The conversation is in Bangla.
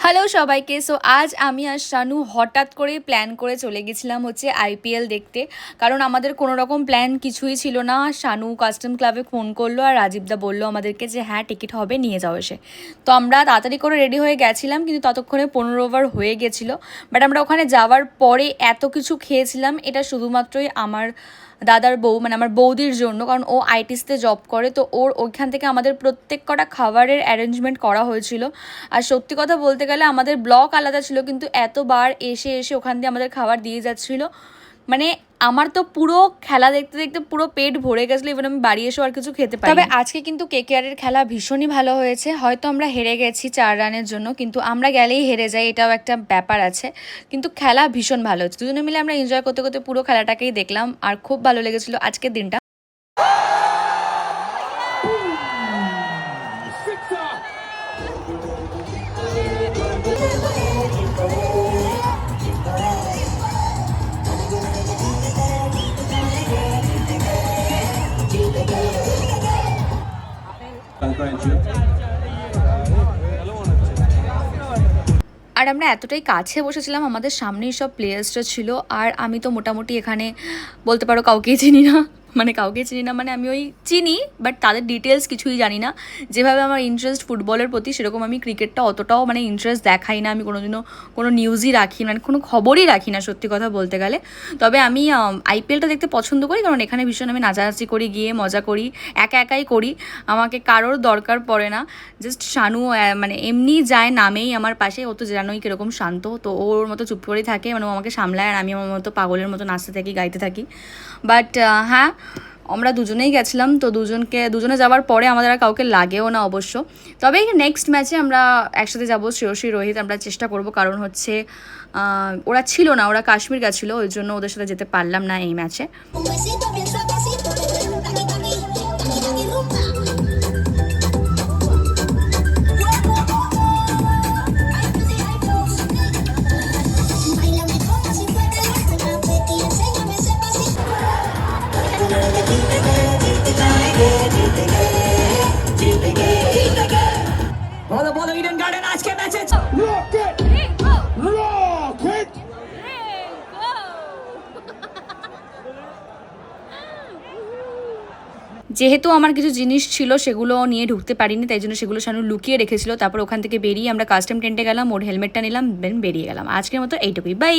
হ্যালো সবাইকে। সো আজ আমি আর শানু হঠাৎ করে প্ল্যান করে চলে গেছিলাম হচ্ছে আইপিএল দেখতে। কারণ আমাদের কোনো রকম প্ল্যান কিছুই ছিল না। শানু কাস্টম ক্লাবে ফোন করলো আর রাজীবদা বললো আমাদেরকে যে হ্যাঁ টিকিট হবে, নিয়ে যাও এসে। তো আমরা তাড়াতাড়ি করে রেডি হয়ে গেছিলাম, কিন্তু ততক্ষণে 15 ওভার হয়ে গেছিলো। বাট আমরা ওখানে যাওয়ার পরে এত কিছু খেয়েছিলাম, এটা শুধুমাত্রই আমার দাদার বউ মানে আমার বৌদির জন্য, কারণ ও আইটিসতে জব করে। তো ওর ওইখান থেকে আমাদের প্রত্যেক কটা খাবারের অ্যারেঞ্জমেন্ট করা হয়েছিল। আর সত্যি কথা বলতে গেলে আমাদের ব্লক আলাদা ছিল, কিন্তু এতবার এসে এসে ওখান দিয়ে আমাদের খাবার দিয়ে যাচ্ছিলো। মানে আমার তো পুরো খেলা দেখতে দেখতে পুরো পেট ভরে গেছিলো, ইভেন আমি বাড়ি এসেও আর কিছু খেতে পারি। তবে আজকে কিন্তু কেকেআরের খেলা ভীষণই ভালো হয়েছে। হয়তো আমরা হেরে গেছি 4 রানের জন্য, কিন্তু আমরা গেলেই হেরে যাই, এটাও একটা ব্যাপার আছে। কিন্তু খেলা ভীষণ ভালো হচ্ছে, দুজনে মিলে আমরা এনজয় করতে করতে পুরো খেলাটাকেই দেখলাম, আর খুব ভালো লেগেছিলো আজকের দিনটা। আর আমরা এতটাই কাছে বসেছিলাম, আমাদের সামনেই সব প্লেয়ার্সরা ছিল। আর আমি তো মোটামুটি এখানে বলতে পারো কাউকেই চিনি না, মানে আমি ওই চিনি বাট তাদের ডিটেলস কিছুই জানি না। যেভাবে আমার ইন্টারেস্ট ফুটবলের প্রতি, সেরকম আমি ক্রিকেটটা অতটাও মানে ইন্টারেস্ট দেখাই না। আমি কোনোদিনও কোনো নিউজই রাখি মানে কোনো খবরই রাখি না সত্যি কথা বলতে গেলে। তবে আমি আইপিএলটা দেখতে পছন্দ করি, কারণ এখানে ভীষণ আমি নাচানাচি করি, গিয়ে মজা করি, একা একাই করি। আমাকে কারোর দরকার পড়ে না। জাস্ট শানু মানে এমনি যায় নামেই আমার পাশে, ও তো জানোই কীরকম শান্ত, তো ওর মতো চুপ করেই থাকে, মানে ও আমাকে সামলায় আর আমি আমার মতো পাগলের মতো নাচতে থাকি, গাইতে থাকি। বাট হ্যাঁ, আমরা দুজনেই গেছিলাম, তো দুজনে যাওয়ার পরে আমাদের আর কাউকে লাগেও না অবশ্য। তবে নেক্সট ম্যাচে আমরা একসাথে যাবো, শ্রেয়সী রোহিত আমরা চেষ্টা করব। কারণ হচ্ছে ওরা ছিল না, ওরা কাশ্মীর গেছিলো, ওই জন্য ওদের সাথে যেতে পারলাম না এই ম্যাচে। যেহেতু আমার কিছু জিনিস ছিল সেগুলো নিয়ে ঢুকতে পারিনি, তাই জন্য সেগুলো শানু লুকিয়ে রেখেছিল। তারপর ওখান থেকে বেরিয়ে আমরা কাস্টম টেন্টে গেলাম, ওর হেলমেটটা নিলাম, দেন বেরিয়ে গেলাম। আজকের মতো এইটুকুই, বাই।